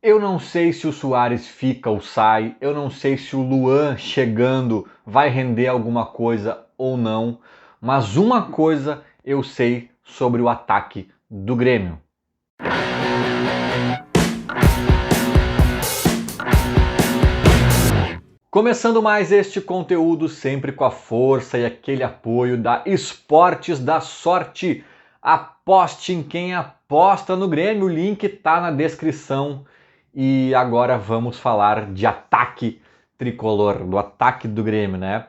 Eu não sei se o Suárez fica ou sai, eu não sei se o Luan chegando vai render alguma coisa ou não, mas uma coisa eu sei sobre o ataque do Grêmio. Começando mais este conteúdo sempre com a força e aquele apoio da Esportes da Sorte. Aposte em quem aposta no Grêmio, o link está na descrição. E agora vamos falar de ataque tricolor, do ataque do Grêmio, né?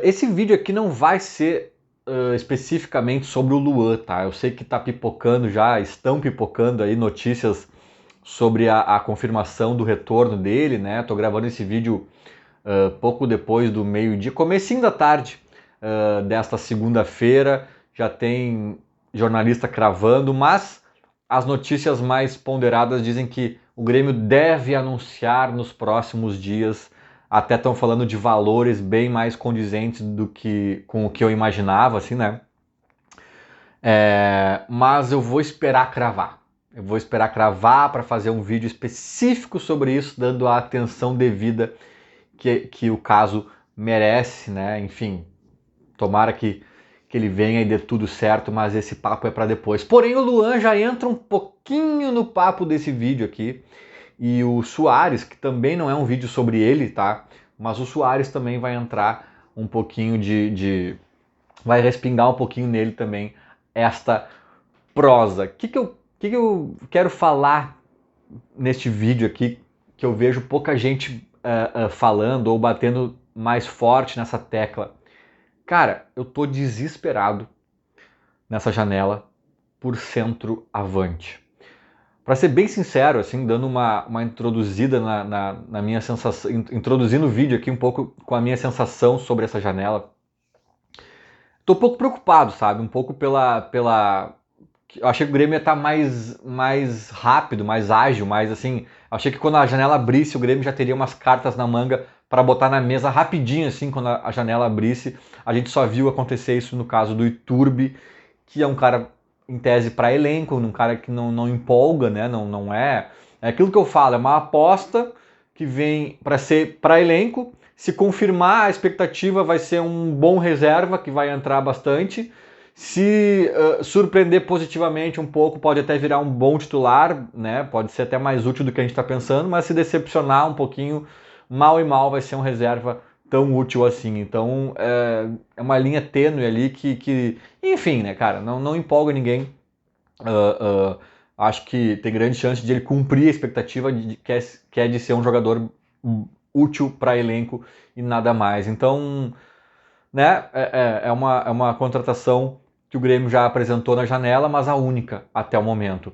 Esse vídeo aqui não vai ser especificamente sobre o Luan, tá? Eu sei que tá pipocando já, estão pipocando aí notícias sobre a confirmação do retorno dele, né? Tô gravando esse vídeo pouco depois do meio-dia, comecinho da tarde desta segunda-feira, já tem jornalista cravando, mas as notícias mais ponderadas dizem que o Grêmio deve anunciar nos próximos dias, até estão falando de valores bem mais condizentes do que com o que eu imaginava, assim, né? Mas eu vou esperar cravar. Eu vou esperar cravar para fazer um vídeo específico sobre isso, dando a atenção devida que o caso merece, né? Enfim, tomara que ele venha e dê tudo certo, mas esse papo é para depois. Porém, o Luan já entra um pouquinho no papo desse vídeo aqui, e o Suárez, que também não é um vídeo sobre ele, tá? Mas o Suárez também vai entrar um pouquinho vai respingar um pouquinho nele também esta prosa. O que eu quero falar neste vídeo aqui, que eu vejo pouca gente falando ou batendo mais forte nessa tecla? Cara, eu tô desesperado nessa janela por centroavante. Para ser bem sincero, assim, dando uma introduzida na minha sensação, introduzindo o vídeo aqui um pouco com a minha sensação sobre essa janela, tô um pouco preocupado, sabe? Um pouco eu achei que o Grêmio ia estar mais rápido, mais ágil, mais assim. Achei que quando a janela abrisse, o Grêmio já teria umas cartas na manga para botar na mesa rapidinho, assim, quando a janela abrisse. A gente só viu acontecer isso no caso do Iturbe, que é um cara, em tese, para elenco, um cara que não empolga, né? Não é. É aquilo que eu falo, é uma aposta que vem para ser para elenco. Se confirmar, a expectativa vai ser um bom reserva, que vai entrar bastante. Se surpreender positivamente um pouco, pode até virar um bom titular, né? Pode ser até mais útil do que a gente está pensando, mas se decepcionar um pouquinho, mal e mal vai ser um reserva tão útil assim. Então é uma linha tênue ali que enfim, né, cara, não empolga ninguém. Acho que tem grande chance de ele cumprir a expectativa que é de ser um jogador útil para elenco e nada mais. Então, né, é uma contratação que o Grêmio já apresentou na janela, mas a única até o momento.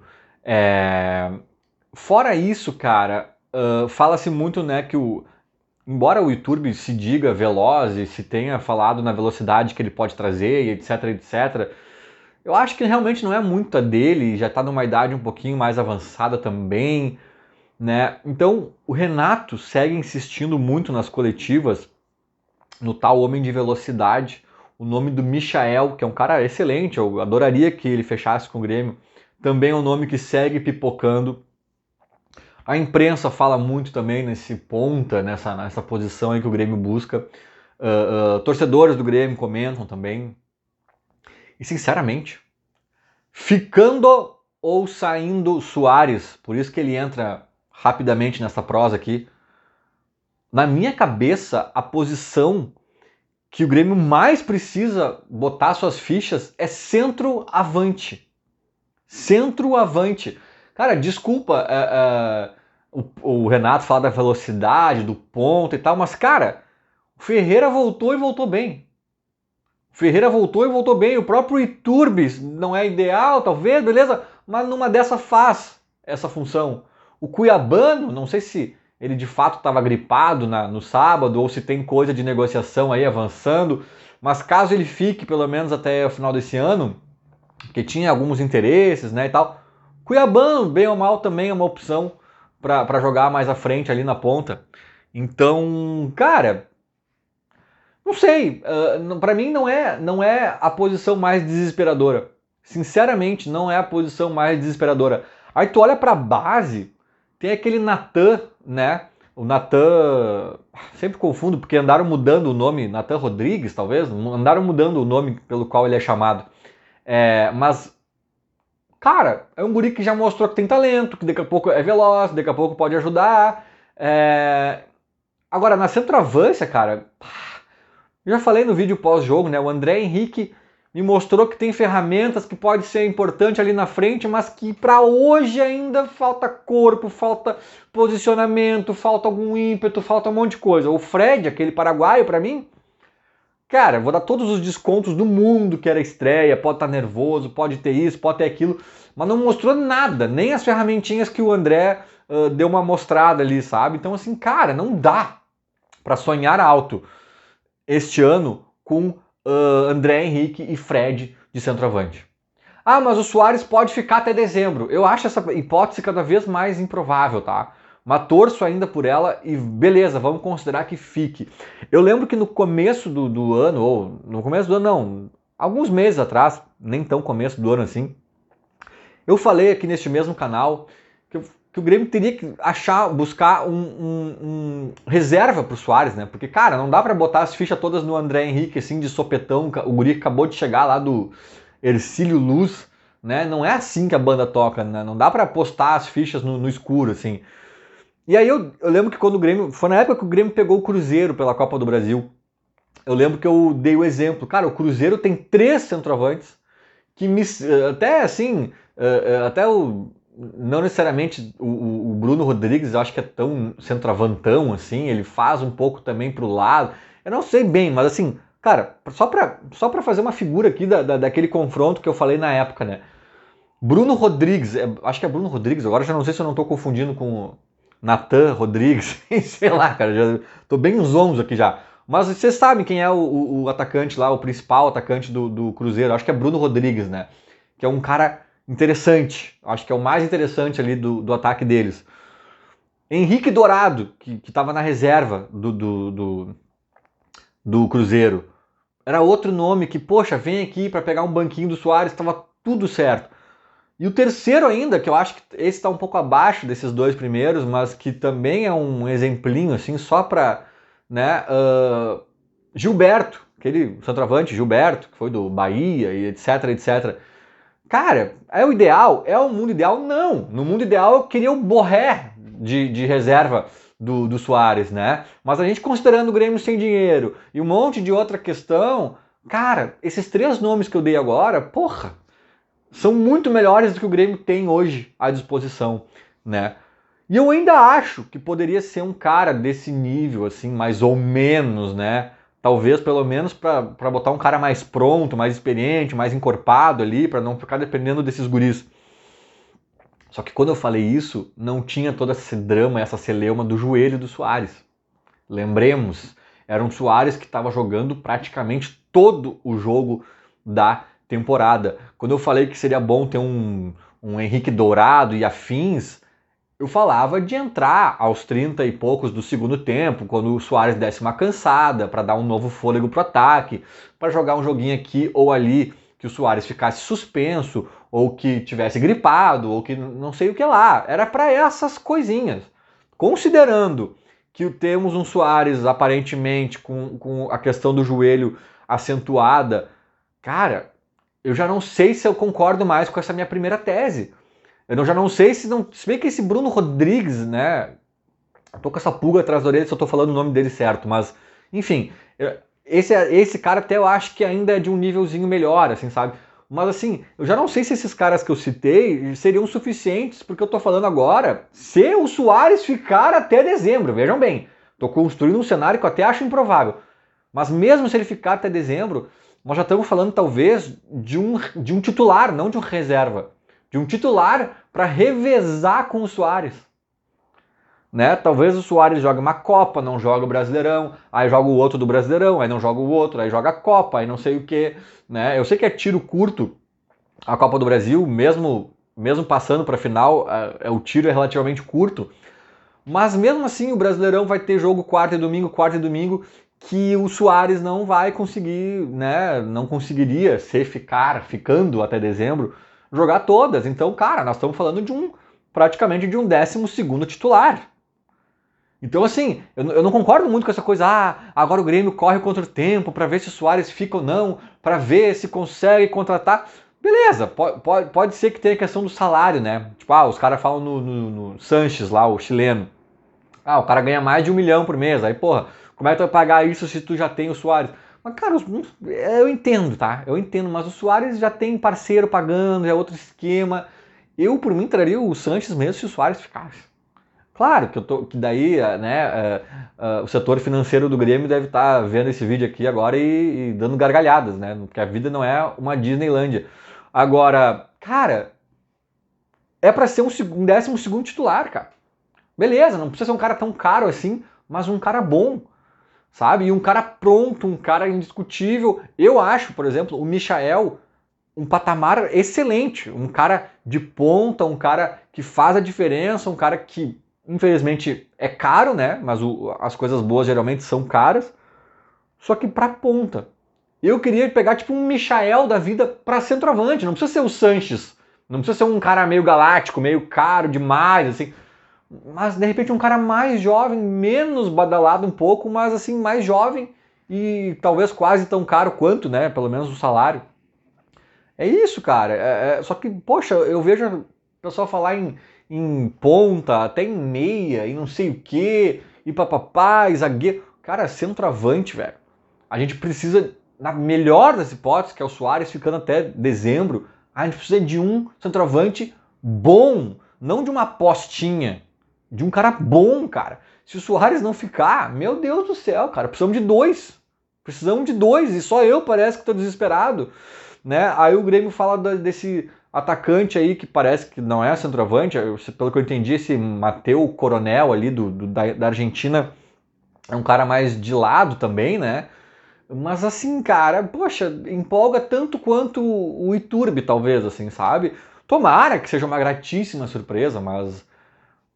Fora isso, cara, fala-se muito, né, que embora o Iturbe se diga veloz e se tenha falado na velocidade que ele pode trazer e etc, etc, eu acho que realmente não é muita dele, já está numa idade um pouquinho mais avançada também, né? Então, o Renato segue insistindo muito nas coletivas no tal homem de velocidade, o nome do Michael, que é um cara excelente, eu adoraria que ele fechasse com o Grêmio, também é um nome que segue pipocando. A imprensa fala muito também nesse ponta, nessa posição aí que o Grêmio busca. Torcedores do Grêmio comentam também. E sinceramente, ficando ou saindo Suárez, por isso que ele entra rapidamente nessa prosa aqui, na minha cabeça, a posição que o Grêmio mais precisa botar suas fichas é centroavante. Centroavante. Cara, desculpa o Renato falar da velocidade, do ponto e tal, mas, cara, o Ferreira voltou e voltou bem. O Ferreira voltou e voltou bem. O próprio Iturbe não é ideal, talvez, beleza, mas numa dessa faz essa função. O Cuiabano, não sei se ele de fato estava gripado no sábado ou se tem coisa de negociação aí avançando, mas caso ele fique pelo menos até o final desse ano, que tinha alguns interesses, né, e tal, Cuiabano, bem ou mal, também é uma opção para jogar mais à frente ali na ponta. Então, cara, não sei, para mim não é a posição mais desesperadora. Sinceramente, não é a posição mais desesperadora. Aí tu olha para a base Tem aquele Natan, né? O Natan, sempre confundo porque andaram mudando o nome, Natan Rodrigues, talvez, andaram mudando o nome pelo qual ele é chamado. Mas, cara, é um guri que já mostrou que tem talento, que daqui a pouco é veloz, daqui a pouco pode ajudar. Agora, na centroavância, cara, eu já falei no vídeo pós-jogo, né? O André Henrique me mostrou que tem ferramentas que pode ser importante ali na frente, mas que para hoje ainda falta corpo, falta posicionamento, falta algum ímpeto, falta um monte de coisa. O Fred, aquele paraguaio, para mim, cara, vou dar todos os descontos do mundo que era estreia, pode estar nervoso, pode ter isso, pode ter aquilo, mas não mostrou nada, nem as ferramentinhas que o André deu uma mostrada ali, sabe? Então, assim, cara, não dá para sonhar alto este ano com André Henrique e Fred de centroavante. Ah, mas o Suárez pode ficar até dezembro. Eu acho essa hipótese cada vez mais improvável, tá? Mas torço ainda por ela e beleza, vamos considerar que fique. Eu lembro que no começo do ano, ou no começo do ano não, alguns meses atrás, nem tão começo do ano assim, eu falei aqui neste mesmo canal que o Grêmio teria que buscar um reserva pro Suárez, né? Porque, cara, não dá pra botar as fichas todas no André Henrique, assim, de sopetão. O guri acabou de chegar lá do Hercílio Luz, né? Não é assim que a banda toca, né? Não dá pra apostar as fichas no escuro, assim. E aí eu lembro que quando o Grêmio... Foi na época que o Grêmio pegou o Cruzeiro pela Copa do Brasil. Eu lembro que eu dei o exemplo. Cara, o Cruzeiro tem 3 centroavantes que me... Até assim... Até o... Não necessariamente o Bruno Rodrigues, eu acho que é tão centroavantão assim, ele faz um pouco também pro lado. Eu não sei bem, mas assim, cara, só pra fazer uma figura aqui daquele confronto que eu falei na época, né? Bruno Rodrigues, acho que é Bruno Rodrigues, agora já não sei se eu não tô confundindo com o Natan Rodrigues, sei lá, cara, já tô bem zonzo aqui já. Mas vocês sabem quem é o atacante lá, o principal atacante do Cruzeiro, acho que é Bruno Rodrigues, né? Que é um cara interessante, acho que é o mais interessante ali do ataque deles. Henrique Dourado, que estava na reserva do Cruzeiro, era outro nome que, poxa, vem aqui para pegar um banquinho do Suárez, estava tudo certo. E o terceiro ainda, que eu acho que esse está um pouco abaixo desses 2 primeiros, mas que também é um exemplinho, assim, só para, né, Gilberto, aquele centroavante Gilberto, que foi do Bahia e etc, etc. Cara, é o ideal? É o mundo ideal? Não. No mundo ideal eu queria o Borré de reserva do Suárez, né? Mas a gente considerando o Grêmio sem dinheiro e um monte de outra questão, cara, esses 3 nomes que eu dei agora, porra, são muito melhores do que o Grêmio tem hoje à disposição, né? E eu ainda acho que poderia ser um cara desse nível, assim, mais ou menos, né? Talvez pelo menos para botar um cara mais pronto, mais experiente, mais encorpado ali, para não ficar dependendo desses guris. Só que quando eu falei isso, não tinha todo esse drama, essa celeuma do joelho do Suárez. Lembremos, era um Suárez que estava jogando praticamente todo o jogo da temporada. Quando eu falei que seria bom ter um Henrique Dourado e afins, eu falava de entrar aos 30 e poucos do segundo tempo, quando o Suárez desse uma cansada, para dar um novo fôlego pro ataque, para jogar um joguinho aqui ou ali, que o Suárez ficasse suspenso, ou que tivesse gripado, ou que não sei o que lá. Era para essas coisinhas. Considerando que temos um Suárez aparentemente com a questão do joelho acentuada, cara, eu já não sei se eu concordo mais com essa minha primeira tese. Eu já não sei se não. Se bem que esse Bruno Rodrigues, né? Tô com essa pulga atrás da orelha se eu tô falando o nome dele certo, mas. Enfim, esse cara até eu acho que ainda é de um nívelzinho melhor, assim, sabe? Mas assim, eu já não sei se esses caras que eu citei seriam suficientes, porque eu tô falando agora se o Suárez ficar até dezembro. Vejam bem, tô construindo um cenário que eu até acho improvável. Mas mesmo se ele ficar até dezembro, nós já estamos falando talvez de um titular, não de um reserva. De um titular para revezar com o Suárez. Né? Talvez o Suárez jogue uma Copa, não joga o Brasileirão, aí joga o outro do Brasileirão, aí não joga o outro, aí joga a Copa, aí não sei o que. Né? Eu sei que é tiro curto a Copa do Brasil, mesmo passando para a final, o tiro é relativamente curto, mas mesmo assim o Brasileirão vai ter jogo quarta e domingo, que o Suárez não vai conseguir, né? Não conseguiria ficando até dezembro, jogar todas. Então, cara, nós estamos falando de um praticamente de um 12º titular. Então, assim, eu não concordo muito com essa coisa, agora o Grêmio corre contra o tempo para ver se o Soares fica ou não, para ver se consegue contratar. Beleza, pode ser que tenha a questão do salário, né? Tipo, os caras falam no Sanches lá, o chileno. O cara ganha mais de 1 milhão por mês. Aí, porra, como é que tu vai pagar isso se tu já tem o Soares? Mas, cara, eu entendo, tá? Eu entendo, mas o Soares já tem parceiro pagando, é outro esquema. Eu, por mim, traria o Sanches mesmo se o Soares ficasse. Claro que daí, né, o setor financeiro do Grêmio deve estar vendo esse vídeo aqui agora e dando gargalhadas, né? Porque a vida não é uma Disneylândia. Agora, cara, é pra ser um 12º titular, cara. Beleza, não precisa ser um cara tão caro assim, mas um cara bom, sabe? E um cara pronto, um cara indiscutível. Eu acho, por exemplo, o Michael um patamar excelente, um cara de ponta, um cara que faz a diferença, um cara que, infelizmente, é caro, né? Mas as coisas boas geralmente são caras, só que pra ponta. Eu queria pegar tipo um Michael da vida pra centroavante, não precisa ser o Sanches, não precisa ser um cara meio galáctico, meio caro demais, assim, mas de repente um cara mais jovem, menos badalado um pouco, mas assim, mais jovem e talvez quase tão caro quanto, né? Pelo menos o salário. É isso, cara. Só que, poxa, eu vejo o pessoal falar em ponta, até em meia, e não sei o quê, e papapá, e zagueiro. Cara, centroavante, velho. A gente precisa, na melhor das hipóteses, que é o Soares ficando até dezembro, a gente precisa de um centroavante bom, não de uma apostinha, de um cara bom, cara. Se o Soares não ficar, meu Deus do céu, cara, precisamos de dois. Precisamos de dois, e só eu parece que tô desesperado. Né? Aí o Grêmio fala desse atacante aí que parece que não é centroavante, pelo que eu entendi, esse Mateu Coronel ali da Argentina é um cara mais de lado também, né? Mas assim, cara, poxa, empolga tanto quanto o Iturbe, talvez, assim, sabe? Tomara que seja uma gratíssima surpresa, mas...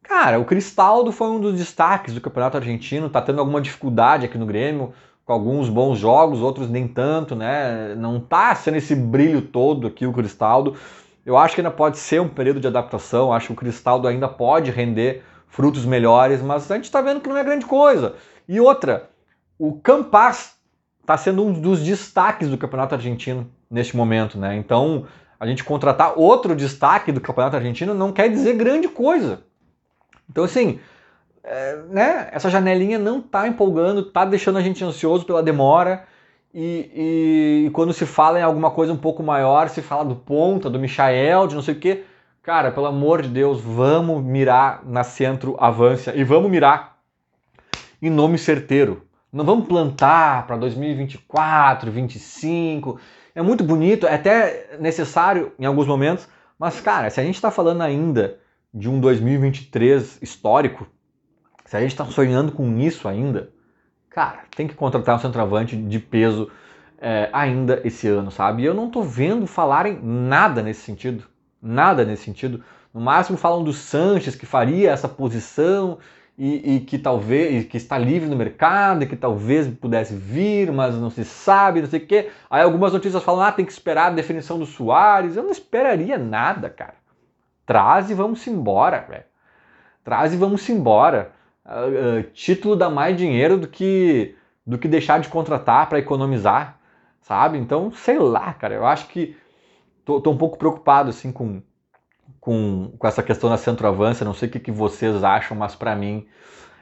Cara, o Cristaldo foi um dos destaques do Campeonato Argentino, tá tendo alguma dificuldade aqui no Grêmio, com alguns bons jogos, outros nem tanto, né? Não tá sendo esse brilho todo aqui o Cristaldo. Eu acho que ainda pode ser um período de adaptação, acho que o Cristaldo ainda pode render frutos melhores, mas a gente tá vendo que não é grande coisa. E outra, o Campas tá sendo um dos destaques do Campeonato Argentino neste momento, né? Então, a gente contratar outro destaque do Campeonato Argentino não quer dizer grande coisa. Então, assim, né, essa janelinha não tá empolgando, tá deixando a gente ansioso pela demora. E quando se fala em alguma coisa um pouco maior, se fala do ponta, do Michael, de não sei o quê. Cara, pelo amor de Deus, vamos mirar na centroavância e vamos mirar em nome certeiro. Não vamos plantar para 2024, 2025. É muito bonito, é até necessário em alguns momentos. Mas, cara, se a gente está falando ainda de um 2023 histórico, se a gente está sonhando com isso ainda, cara, tem que contratar um centroavante de peso ainda esse ano, sabe? E eu não tô vendo falarem nada nesse sentido. Nada nesse sentido. No máximo falam do Sanches, que faria essa posição e que talvez, que está livre no mercado, e que talvez pudesse vir, mas não se sabe, não sei o quê. Aí algumas notícias falam, tem que esperar a definição do Soares. Eu não esperaria nada, cara. Traz e vamos embora, velho. Traz e vamos embora. Título dá mais dinheiro do que deixar de contratar para economizar, sabe? Então, sei lá, cara. Eu acho que tô um pouco preocupado assim com essa questão da centroavância. Não sei o que vocês acham, mas para mim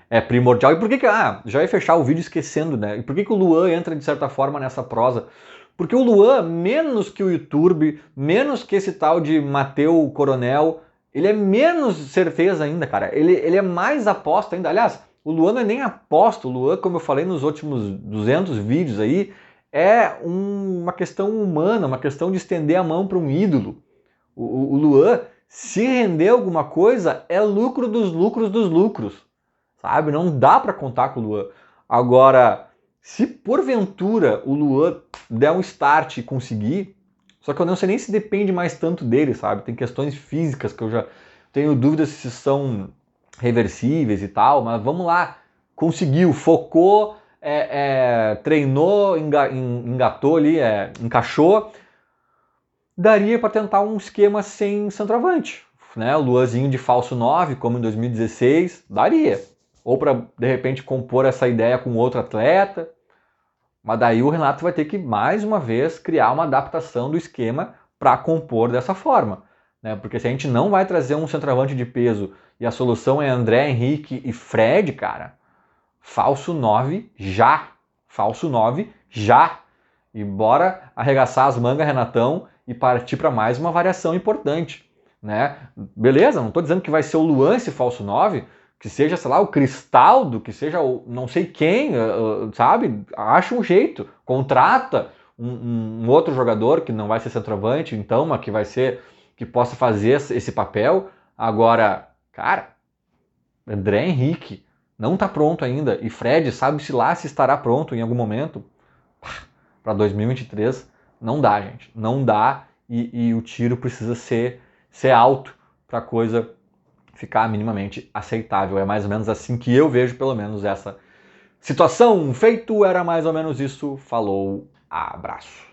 é primordial. E por que já ia fechar o vídeo esquecendo, né? E por que o Luan entra de certa forma nessa prosa? Porque o Luan, menos que o YouTube, menos que esse tal de Mateu Coronel, ele é menos certeza ainda, cara. Ele é mais aposta ainda. Aliás, o Luan não é nem aposta. O Luan, como eu falei nos últimos 200 vídeos aí, é uma questão humana, uma questão de estender a mão para um ídolo. O Luan, se render alguma coisa, é lucro dos lucros dos lucros, sabe? Não dá para contar com o Luan. Agora, se porventura o Luan der um start e conseguir, só que eu não sei nem se depende mais tanto dele, sabe? Tem questões físicas que eu já tenho dúvidas se são reversíveis e tal, mas vamos lá. Conseguiu, focou, treinou, engatou ali, encaixou. Daria para tentar um esquema sem centroavante. né, o Luanzinho de falso 9, como em 2016, daria. Ou para, de repente, compor essa ideia com outro atleta. Mas daí o Renato vai ter que, mais uma vez, criar uma adaptação do esquema para compor dessa forma. Né? Porque se a gente não vai trazer um centroavante de peso e a solução é André Henrique e Fred, cara, falso 9 já. Falso 9 já. E bora arregaçar as mangas, Renatão, e partir para mais uma variação importante. Né? Beleza, não estou dizendo que vai ser o Luan esse falso 9, que seja, sei lá, o Cristaldo, que seja o não sei quem, sabe? Acha um jeito, contrata um outro jogador que não vai ser centroavante, então, mas que vai ser, que possa fazer esse papel. Agora, cara, André Henrique não está pronto ainda, e Fred sabe-se lá se estará pronto em algum momento. Para 2023, não dá, gente. Não dá, e o tiro precisa ser alto para a coisa ficar minimamente aceitável. É mais ou menos assim que eu vejo, pelo menos, essa situação. Feito, era mais ou menos isso. Falou, abraço.